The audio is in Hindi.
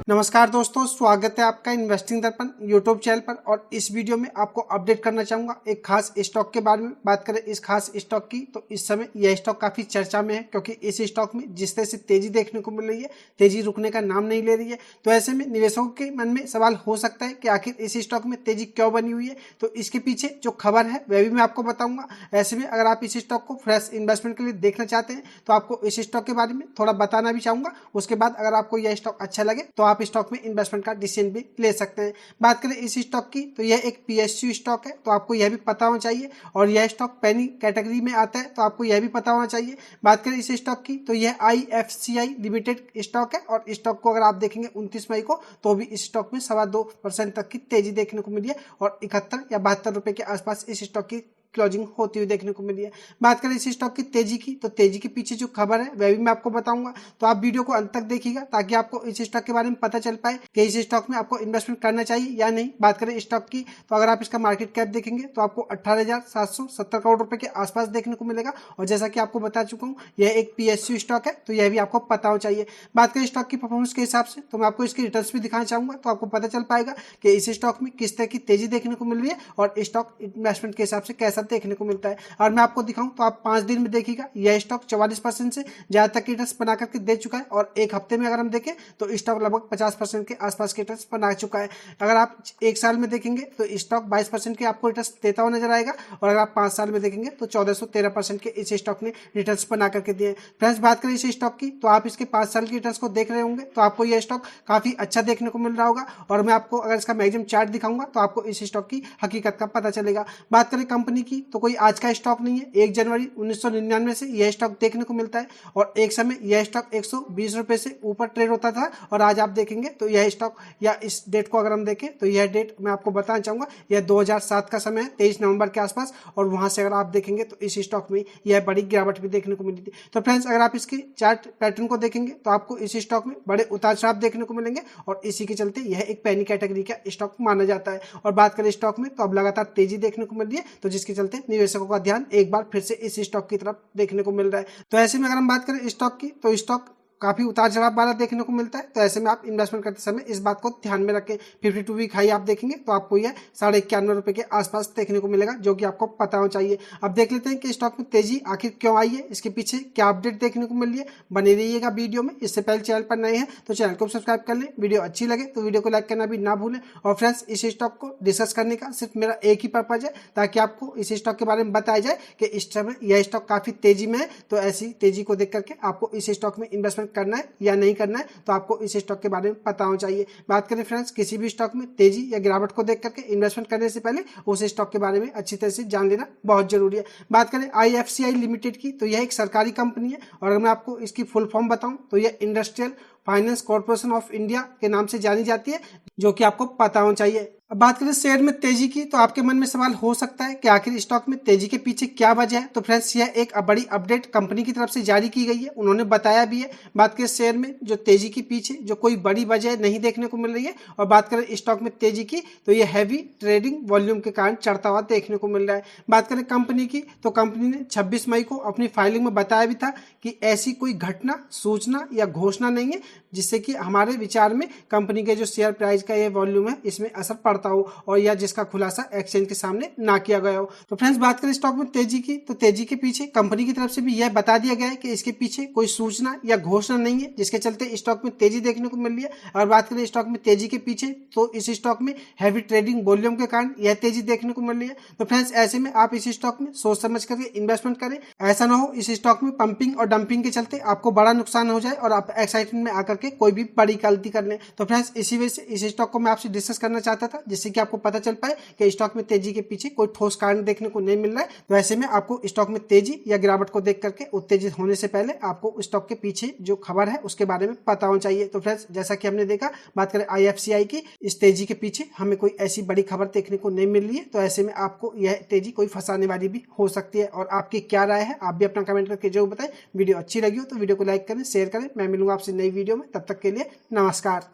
नमस्कार दोस्तों, स्वागत है आपका इन्वेस्टिंग दर्पण यूट्यूब चैनल पर। और इस वीडियो में आपको अपडेट करना चाहूंगा एक खास स्टॉक के बारे में। बात करें इस खास स्टॉक की तो इस समय यह स्टॉक काफी चर्चा में है, क्योंकि इस स्टॉक में जिस तरह से तेजी देखने को मिल रही है, तेजी रुकने का नाम नहीं ले रही है। तो ऐसे में निवेशकों के मन में सवाल हो सकता है कि आखिर इस स्टॉक में तेजी क्यों बनी हुई है। तो इसके पीछे जो खबर है वह भी मैं आपको बताऊंगा। ऐसे में अगर आप इस स्टॉक को फ्रेश इन्वेस्टमेंट के लिए देखना चाहते हैं तो आपको इस स्टॉक के बारे में थोड़ा बताना भी चाहूंगा। उसके बाद अगर आपको यह स्टॉक अच्छा लगे तो आप स्टॉक में इन्वेस्टमेंट का डिसीजन भी ले सकते हैं। बात करें इस स्टॉक की तो यह एक पीएसयू स्टॉक है, तो आपको यह भी पता होना चाहिए। और यह स्टॉक पेनी कैटेगरी में आता है, तो आपको यह भी पता होना चाहिए। बात करें इस स्टॉक की तो यह आईएफसीआई लिमिटेड स्टॉक है, और स्टॉक को अगर आप देखेंगे 29 मई को तो भी इस स्टॉक में 2.25% तक की तेजी देखने को मिली है, और 71 या 72 रुपए के आसपास इस स्टॉक की क्लोजिंग होती हुई देखने को मिली है। बात करें इस स्टॉक की तेजी की तो तेजी के पीछे जो खबर है वह भी मैं आपको बताऊंगा। तो आप वीडियो को अंत तक देखिएगा ताकि आपको इस स्टॉक के बारे में पता चल पाए कि इस स्टॉक में आपको इन्वेस्टमेंट करना चाहिए या नहीं। बात करें स्टॉक की तो अगर आप इसका मार्केट कैप देखेंगे तो आपको 18,770 करोड़ रुपए के आसपास देखने को मिलेगा। और जैसा कि आपको बता चुका हूँ यह एक पीएसयू स्टॉक है, तो यह भी आपको पता होना चाहिए। बात करें स्टॉक की परफॉर्मेंस के हिसाब से तो मैं आपको इसके रिटर्न्स भी दिखाना चाहूंगा, तो आपको पता चल पाएगा कि इस स्टॉक में किस तरह की तेजी देखने को मिल रही है और स्टॉक इन्वेस्टमेंट के हिसाब से कैसा देखने को मिलता है। और मैं आपको दिखाऊं तो आप 5 दिन में देखिएगा यह स्टॉक 44% से ज्यादा तक रिटर्न्स बना करके दे चुका है। और एक हफ्ते में अगर हम देखें तो स्टॉक लगभग 50% के आसपास के रिटर्न्स बना चुका है। अगर आप एक साल में देखेंगे तो स्टॉक 22% के आपको रिटर्न्स देता हुआ नजर आएगा, और अगर आप 5 साल में देखेंगे तो 1413% के इस स्टॉक ने रिटर्न्स बना करके दिए। फ्रेंड्स, बात करें इस स्टॉक की तो आप इसके 5 साल के रिटर्न्स को देख रहे होंगे तो आपको यह स्टॉक काफी अच्छा देखने को मिल रहा होगा। और मैं आपको अगर इसका मैक्सिमम चार्ट दिखाऊंगा तो आपको इस स्टॉक की हकीकत का पता चलेगा। बात करें कंपनी की तो कोई आज का स्टॉक नहीं है। 1 जनवरी 1999 से यह स्टॉक देखने को मिलता है, और एक समय यह स्टॉक 120 रुपए से ऊपर ट्रेड होता था। और आज आप देखेंगे तो यह स्टॉक या इस डेट को अगर हम देखें तो यह डेट मैं आपको बताना चाहूंगा, यह 2007 का समय है, 23 नवंबर के आसपास। और वहां से अगर आप देखेंगे तो इस स्टॉक में यह बड़ी गिरावट भी देखने को मिली थी। तो फ्रेंड्स, अगर आप इसकी चार्ट पैटर्न को देखेंगे तो आपको इस स्टॉक में बड़े उतार चढ़ाव देखने को मिलेंगे, और इसी के चलते यह एक पैनी कैटेगरी का स्टॉक माना जाता है। और बात करें स्टॉक में तो अब लगातार तेजी देखने को मिल रही है, तो जिसके चलते निवेशकों का ध्यान एक बार फिर से इस स्टॉक की तरफ देखने को मिल रहा है। तो ऐसे में अगर हम बात करें स्टॉक की तो स्टॉक काफी उतार चढ़ाव वाला देखने को मिलता है। तो ऐसे में आप इन्वेस्टमेंट करते समय इस बात को ध्यान में रखें। 52 वीक हाई आप देखेंगे तो आपको यह 91.5 रुपए के आसपास देखने को मिलेगा, जो कि आपको पता होना चाहिए। अब देख लेते हैं कि स्टॉक में तेजी आखिर क्यों आई है, इसके पीछे क्या अपडेट देखने को मिल रही है। बने रहिएगा वीडियो में। इससे पहले चैनल पर नए हैं तो चैनल को सब्सक्राइब कर लें। वीडियो अच्छी लगे तो वीडियो को लाइक करना भी ना भूलें। और फ्रेंड्स, इस स्टॉक को डिस्कस करने का सिर्फ मेरा एक ही पर्पज है, ताकि आपको इस स्टॉक के बारे में बताया जाए कि इस समय यह स्टॉक काफी तेजी में है। तो ऐसी तेजी को देख करके आपको इस स्टॉक में इन्वेस्टमेंट करना है या नहीं करना है, तो आपको इस स्टॉक के बारे में पता होना चाहिए। बात करें फ्रेंड्स, किसी भी स्टॉक में तेजी या गिरावट को देख करके इन्वेस्टमेंट करने से पहले उस स्टॉक के बारे में अच्छी तरह से जान लेना बहुत जरूरी है। बात करें आईएफसीआई लिमिटेड की तो यह एक सरकारी कंपनी है, और अगर मैं आपको इसकी फुल फॉर्म बताऊं तो यह industrial finance corporation of India के नाम से जानी जाती है, जो कि आपको पता होना चाहिए। अब बात करें शेयर में तेजी की तो आपके मन में सवाल हो सकता है कि आखिर स्टॉक में तेजी के पीछे क्या वजह है। तो फ्रेंड्स, यह एक बड़ी अपडेट कंपनी की तरफ से जारी की गई है, उन्होंने बताया भी है। बात करें शेयर में जो तेजी के पीछे जो कोई बड़ी वजह नहीं देखने को मिल रही है। और बात करें स्टॉक में तेजी की तो यह हैवी ट्रेडिंग वॉल्यूम के कारण चढ़ता हुआ देखने को मिल रहा है। बात करें कंपनी की तो कंपनी ने 26 मई को अपनी फाइलिंग में बताया भी था कि ऐसी कोई घटना, सूचना या घोषणा नहीं है जिससे कि हमारे विचार में कंपनी के जो शेयर प्राइस का ये वॉल्यूम है इसमें असर पड़ता हो, और या जिसका खुलासा एक्सचेंज के सामने ना किया गया हो। तो फ्रेंड्स, बात करें स्टॉक में तेजी की तो तेजी के पीछे कंपनी की तरफ से भी यह बता दिया गया है कि इसके पीछे कोई सूचना या घोषणा नहीं है जिसके चलते स्टॉक में तेजी देखने को मिल रही है। और बात करें स्टॉक में तेजी के पीछे तो इस स्टॉक में हैवी ट्रेडिंग वॉल्यूम के कारण यह तेजी देखने को मिल रही है। तो फ्रेंड्स, ऐसे में आप इस स्टॉक में सोच समझ करके इन्वेस्टमेंट करें। ऐसा ना हो इस स्टॉक में पंपिंग और डंपिंग के चलते आपको बड़ा नुकसान हो जाए और आप एक्साइटमेंट में आकर के कोई भी बड़ी गलती कर लें। तो फ्रेंड्स, इसी वजह से इस स्टॉक को मैं आपसे डिस्कस करना चाहता था, जिससे कि आपको पता चल पाए कि स्टॉक में तेजी के पीछे कोई ठोस कारण देखने को नहीं मिल रहा है। तो ऐसे में आपको स्टॉक में तेजी या गिरावट को देख करके उत्तेजित होने से पहले आपको स्टॉक के पीछे जो खबर है उसके बारे में पता होना चाहिए। तो फ्रेंड्स, जैसा कि हमने देखा, बात करें आईएफसीआई की, इस तेजी के पीछे हमें कोई ऐसी बड़ी खबर देखने को नहीं मिल रही है। तो ऐसे में आपको यह तेजी कोई फंसाने वाली भी हो सकती है। और आपकी क्या राय है आप भी अपना कमेंट करके जरूर बताएं। वीडियो अच्छी लगी हो तो वीडियो को लाइक करें, शेयर करें। मैं मिलूंगा आपसे नई वीडियो में, तब तक के लिए नमस्कार।